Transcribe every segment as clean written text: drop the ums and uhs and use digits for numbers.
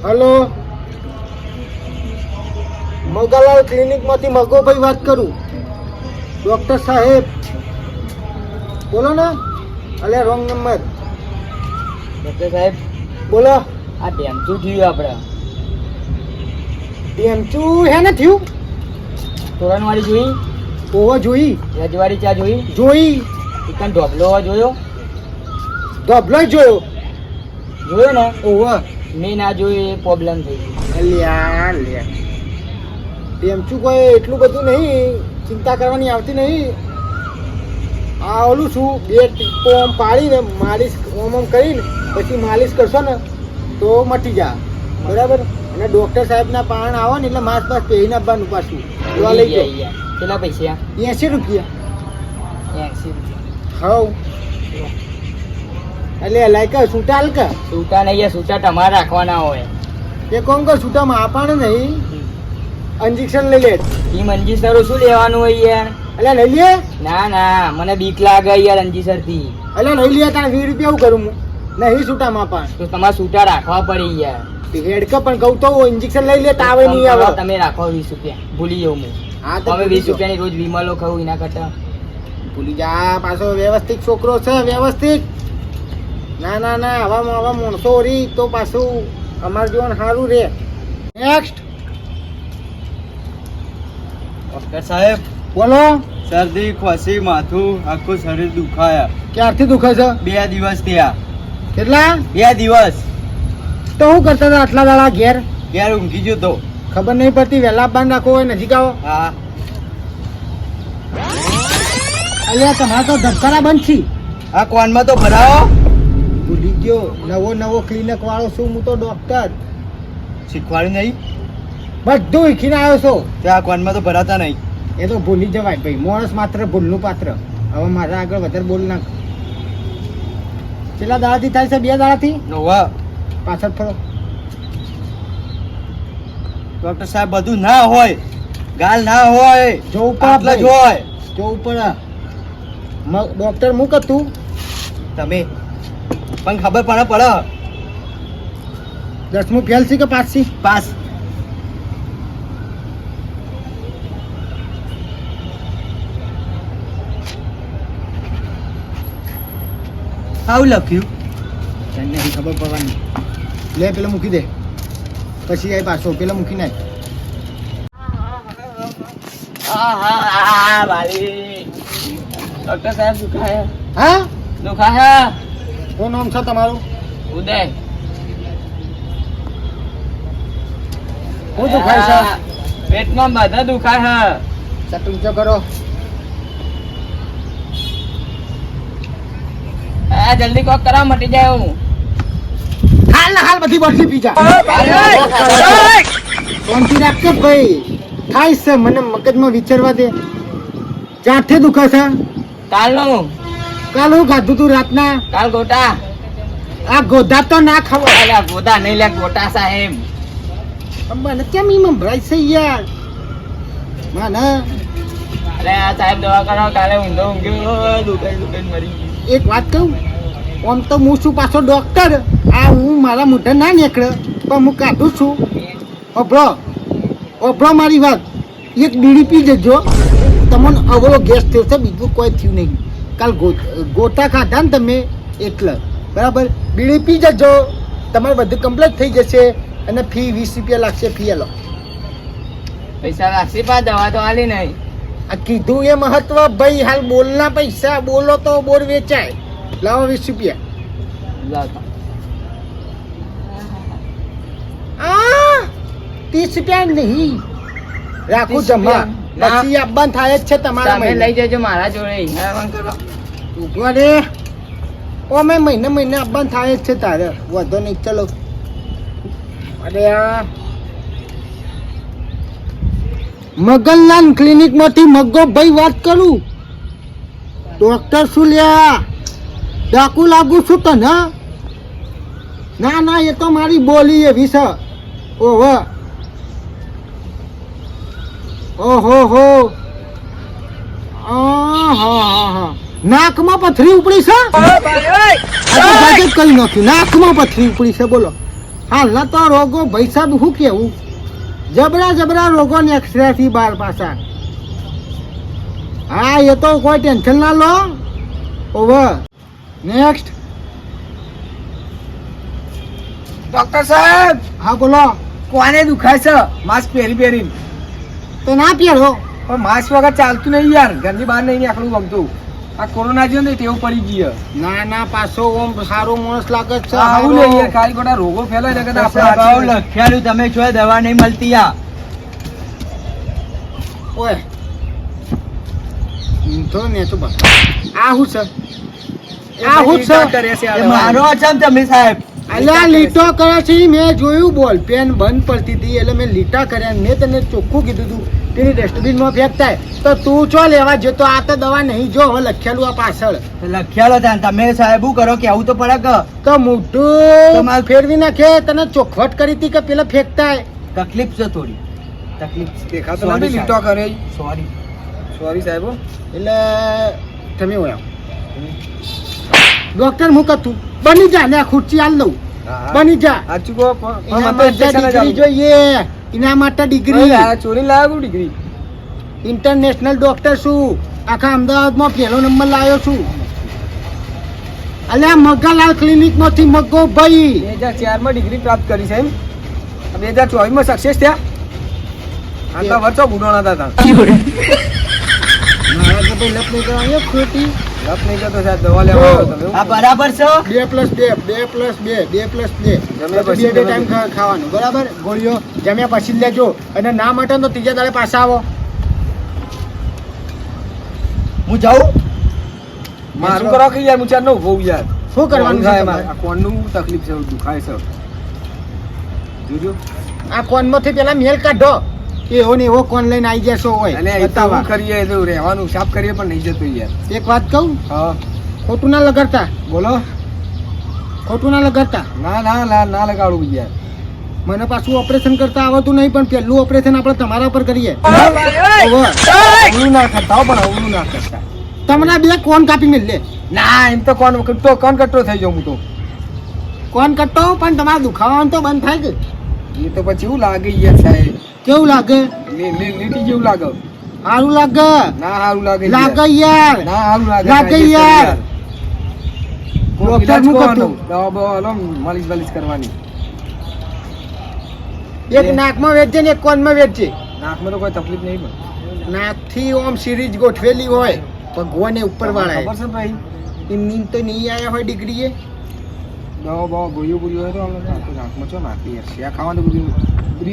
Hello, મગલાલ ક્લિનિકમાંથી મગોભાઈ વાત કરું. Doctor સાહેબ બોલો ને. અલે રોંગ નંબર. ડૉક્ટર સાહેબ બોલો. આ ટેમચું થયું આપણે ટેમચું હે ને થયું? તોરણવાળી જોઈ? ઓવો જોઈ. રજવાડી ચા જોઈ? જોઈ. ચિકન ઢોકલો જોયો? ધબલો જોયો. જોયો ને? ઓવો. મેં ના જોયું એ પ્રોબ્લેમ થઈ ગઈ. અલ્યા લે, ટેમચું કોઈ એટલું બધું નહીં, ચિંતા કરવાની આવતી નહીં. આ ઓલું શું, બે ટીપો આમ પાડીને માલિશ ઓમ ઓમ કરીને પછી માલિશ કરશો ને તો મટી જા. બરાબર. અને ડૉક્ટર સાહેબના પાણ આવો ને એટલે માસ પાસ પહેરીને આપવાનું પાછું. એવા લઈ જાઓ. કેટલા પૈસા? 80 રૂપિયા. 80 રૂપિયા. હવ એટલે લાઈક છૂટા હલકા સૂટા નહીં, સૂટા તમારે રાખવાના હોય. એ કોણ કર છૂટામાં આપણ નહીં. ઇન્જેક્શન લઈ લે. એ મંજીસરો શું લેવાનું હોય યાર? એટલે લઈ લે. ના ના, મને બીક લાગે યાર અંજીસર થી. એટલે લઈ લે. તારે 20 રૂપિયા હું કરું હું નહીં છૂટામાં પણ. તો તમારે સૂટા રાખવા પડે યાર. હેડક પણ કહું તો ઇન્જેક્શન લઈ લે તાવે નહીં આવે. તમે રાખો 20 રૂપિયા. ભૂલી જાઉં હું. હા તો હવે 20 રૂપિયાની રોજ વિમલો ખાવું એના કરતા ભૂલી જા. પાછો વ્યવસ્થિત છોકરો છે, વ્યવસ્થિત. ના ના ના, આવા માણસો રી તો પાછું અમાર જોવાનું સારું રે. નેક્સ્ટ. ડૉક્ટર સાહેબ બોલો. શરદી, ખોસી, માથું, આખું શરીર દુખાયા. ક્યારથી દુખે છે? 2 દિવસ થયા. કેટલા? 2 દિવસ. તો શું કરતા હતા આટલા દાડા ઘેર? ઘેર ઊંઘી ગયો તો. ખબર નહીં પડતી. વહેલા બાંધ રાખો હોય નજીક આવો. હા. અલ્યા તમારા તો ધબકારા બંધ છે. આ કોનમાં તો ભરાવો. ભૂલી ગયો. નવો ક્લિનિક વાળો છું હું તો ડોક્ટર. શીખવાડ્યું નહીં? બધું શીખીને આવ્યો છો. ત્યાં કોનમાં તો ભરાતા નહીં. એ તો ભૂલી જવાય ભાઈ. માણસ માત્ર ભૂલનું પાત્ર. હવે મારા આગળ વધારે બોલ નાખ. કેટલા દાડાથી થાય છે? 2 દાડાથી. નવા. પાછળ ફરો. ડૉક્ટર સાહેબ બધું ના હોય, ગાલ ના હોય, જોવું આટલા જ હોય. જોવું પડે. ડોક્ટર હું કતું તમે પણ ખબર પડે. 10મું ફેલ છે કે પાસ છે? પાસ. આવું લખ્યું. તને નહીં ખબર પડવાની. લે પેલા મૂકી દે. પછી આવી પાછો પેલા મૂકી નાખ. ડૉક્ટર સાહેબ દુખાય. હા, દુખાય. શું નામ છે તમારું? ઉદય. શું દુખાય છે? પેટમાં બધા દુખાય. ચટુંચો કરો. જલ્દી કોક કરાવ, મટી જાય હું. હાલ ને હાલ બધી બોટલી પી જા. શાંતિ રાખજો ભાઈ. થાય છે મને મગજમાં વિચારવા દે. જાતે દુખે છે? કાલનું. કાલ હું ખાધું તું રાતના? કાલ ગોટા. આ ગોધા તો ના ખવાય. અલ્યા ગોટા નહીં લે, ગોટા સાહેબ. મને કેમ એમાં ભરાય છે યાર? મને અરે આ સાહેબ દવા કરાવો. કાલે ઊંધો ઊંઘ્યો, દુખાઈ મરી ગયું. એક વાત કહું, આમ તો હું છું પાછો ડોક્ટર. આ હું મારા મોઢા ના નીકળે પણ હું કાઢું છું. ઓભળો મારી વાત. એક બીડી પી જજો. તમને અવળો ગેસ થયો છે, બીજું કોઈ થયું નહીં. કાલ ગોટા ખાધા ને તમે એટલે. બરાબર. બીડી પી જજો. તમારે બધું કમ્પ્લીટ થઈ જશે. અને ફી 20 રૂપિયા લાગશે. ફી આલો. પૈસા લાગશે પા, દવા તો આલી નહીં. આ કીધું એ મહત્વ ભાઈ. હાલ બોલના પૈસા બોલો તો બોર વેચાય. લાવો 20 રૂપિયા. લાવતા. 30 રૂપિયા નહીં રાખું જમા. પછી આપવાનું થાય જ છે તમારા. તમે લઈ જજો મારા જોડે. ઉભો રે. અમે મહિને આપવાનું થાય જ છે તારે. વધો નહીં. ચલો. અરે આ મગનલાલ ક્લિનિક માંથી મગ્ગો ભાઈ વાત કરું. ડોક્ટર શું લ્યા ડાકુ લાગુ છું તને? ના ના, એ તો મારી બોલી એવી છે. ઓહો ઓહો. નાકમાં પથરી ઉપડી છે? કઈ નાખ્યું. નાકમાં પથરી ઉપડી છે. બોલો. હાલના તો રોગો ભાઈ સાહેબ શું કેવું જબરા રોગો ને એક્સરે થી બાર પાછા. હા એ તો કોઈ ટેન્શન ના લો. ઓવર. નેક્સ્ટ. ડોક્ટર સાહેબ હા બોલો. કોને દુખાય છે માસ્ક પહેરી તો ના પહેરો. પણ માસ્ક વગર ચાલતું નહીં યાર, ઘરની બહાર નહીં નીકળવું ગમતું. આ કોરોના જેવું ને તેવું પડી ગયું. ના પાછો ઓમ સારો માણસ લાગે છે. આવું નહીં યાર, ખાલી ખોટા રોગો ફેલાય ને કદાચ આપણે લખ્યાલું તમે જો દવા નહીં મળતી આ. ઓય તો ને તો બસ આ હું છે એ મારો છે ને તમે સાહેબ. અલ્યા લીટો કરે છે મેં જોયું. બોલ પેન બંધ પડતી હતી એટલે મેં લીટા કર્યા. મેં તને ચોખ્ખું કીધું તું તેની ડસ્ટબિનમાં ફેંકતા તો તું ચો લેવા જતો. આ તો દવા નહીં જો હવે લખેલું આ પાછળ લખ્યાલો ત્યાં તમે સાહેબ શું કરો કેવું તો પડે કે તો મોઢું ફેરવી નાખે. તને ચોખવટ કરી હતી કે પેલા ફેંકતા તકલીફ છે થોડી તકલીફ દેખાતો Sorry, નથી. લીટો કરે સોરી સાહેબ. એટલે તમે હોય ડોક્ટર હું કતું બની જા ને આ ખુરચી આલ લઉં. બની જા. સાચું કહો એના માટે ડિગ્રી જોઈએ. એના માટે ડિગ્રી ચોરી લાવ્યો ડિગ્રી. ઇન્ટરનેશનલ ડોક્ટર છું. આખા અમદાવાદમાં પહેલો નંબર લાવ્યો છું. અલ્યા મગ્ગાલાલ ક્લિનિક માંથી મગ્ગો ભાઈ 2004 માં ડિગ્રી પ્રાપ્ત કરી છે એમ. 2024 માં સક્સેસ થયા. આટલા વર્ષો ગુનાના હતા. મારા તો ભાઈ લપ નહીં કરવાની હો, ખોટી. લપ નહીં કરતો સાહેબ, દવા લેવા આવ્યો તમે. આ બરાબર છે. 2+2 જમ્યા પછી બે ટાઈમ ખાવાનું બરાબર. ગોળીઓ જમ્યા પછી જ લેજો. અને ના મટે તો ત્રીજા દાડે પાછા આવો. હું જાઉં મારું કરો કે યાર હું ચાર નો ઉભો યાર. શું કરવાનું છે આ તમારે? કોણનું તકલીફ છે, દુખાય છે. જોજો આ કોનમાંથી પેલા મેલ કાઢો. એવો ને એવો કોન લઈને આવી જશો હોય એટલે એ તો બતાવવા. શું કરીએ તો રહેવાનું સાફ કરીએ પણ નહીં જતું યાર. એક વાત કહું, હા ખોટું ના લગાડતા. બોલો. ખોટું ના લગાડતા. ના લગાડું યાર. મને પાછું ઓપરેશન કરતા આવડતું નહીં, પણ પહેલું ઓપરેશન આપણે તમારા પર કરીએ. અવળું ના કરતા હો, પણ અવળું ના કરતા. તમને બે કોન કાપી મેલ લે. ના એમ તો કોણ કટ્ટો થઈ જાઉં હું તો. કોન કટો પણ તમારા દુખાવાનું તો બંધ થાય કે. એ તો પછી એવું લાગે યાર સાહેબ. કેવું લાગે? લીટી જેવું લાગે. સારું લાગે. ના સારું લાગે લાગે યાર. ના સારું લાગે યાર. ડોક્ટર નું કતું. દવા બવા લો, માલિશ બાલિશ કરવાની. એક નાકમાં વેચજે ને એક કોનમાં વેચજે. નાકમાં તો કોઈ તકલીફ નહીં પણ નાકથી ઓમ સિરીજ ગોઠવેલી હોય ભગવાને ઉપર વાળા ખબર છે ભાઈ. એમની તો નહીં આયા હોય ડિગ્રીએ. દવા બવા ગોળીઓ હોય તો આપણે નાકમાં ચો નાખી યાર. શિયા ખાવાનું બધું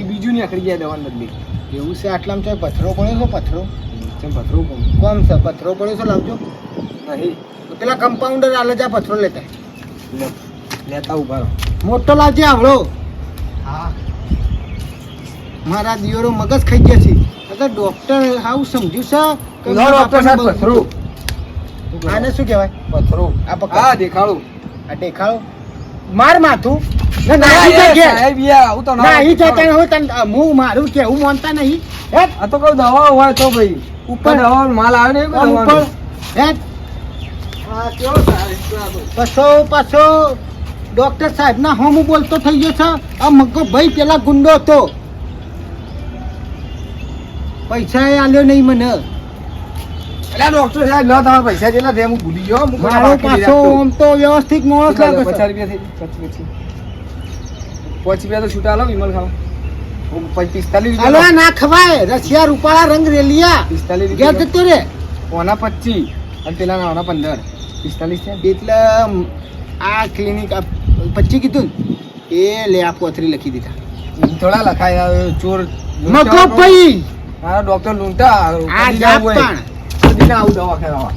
બીજું નહીં આખડી જાય દવાને બદલી. એવું છે આટલામાં તો પથરો પડ્યો છે. પથરો ચમ પથરું કોમ છે? પથરો પડ્યો છે લાવજો. નહીં પેલા કમ્પાઉન્ડર આલે જા પથરો લેતા. લેતા ઉભા રહો. મોટો લાવજે આવડો. હા મારા દિયોરો મગજ ખાઈ ગયા છે. અગર ડોક્ટર હાવ સમજ્યું છે કે ડોક્ટર સાહેબ પથરું. આને શું કહેવાય? પથરું. આ પકડ. હા દેખાડું. આ દેખાડો. માર માથું ને નાહી જગ્યા. સાહેબ યાર આવું તો ના નાહી જતા હું તને હું મારું કેવું માનતા નહીં. હેટ આ તો કોઈ દવા હોય તો ભાઈ ઉપર દવાનો માલ આવે ને કોણ ઉપર હેટ પાછો ડોક્ટર સાહેબ ના હોમ બોલતો થઈ ગયો છે. આ મગ્ગો ભાઈ પેલા ગુંડો હતો. પૈસા એ આલ્યો નહીં મને. એટલે ડોક્ટર સાહેબ લો તમારા પૈસા જેટલા થયા હું ભૂલી ગયો. મારો પાછો આમ તો વ્યવસ્થિત માણસ લાગે છે. 50 રૂપિયા થઈ 5 રૂપિયા તો છૂટા લો વિમલ ખાવા. 45 હાલો રૂપિયા ના ખવાય. રશિયા રૂપાળા રંગ રેલિયા 45 ઘેર રૂપિયા જતો રે. ઓના 25 અને પેલા ઓના 15 45 છે. એટલે આ ક્લિનિક 25 કીધું ને એ લે આ પોથરી લખી દીધા. થોડા લખાય ચોર મગો ભાઈ હા ડોક્ટર લૂંટા આ જાત પણ કદી ના આવું દવા કરાવવા.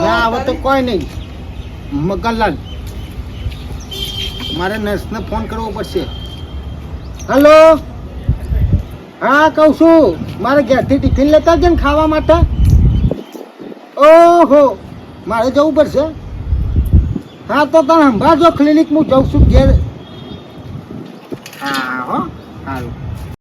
ના હવે તો કોઈ નહીં. મગનલાલ મારે નર્સને ફોન કરવો પડશે. હલો હા કહું છું મારે ઘેરથી ટિફિન લેતા જ ને ખાવા માટે. ઓહો મારે જવું પડશે. હા તો તને સંભાળજો ક્લિનિક હું જઉં છું ઘેર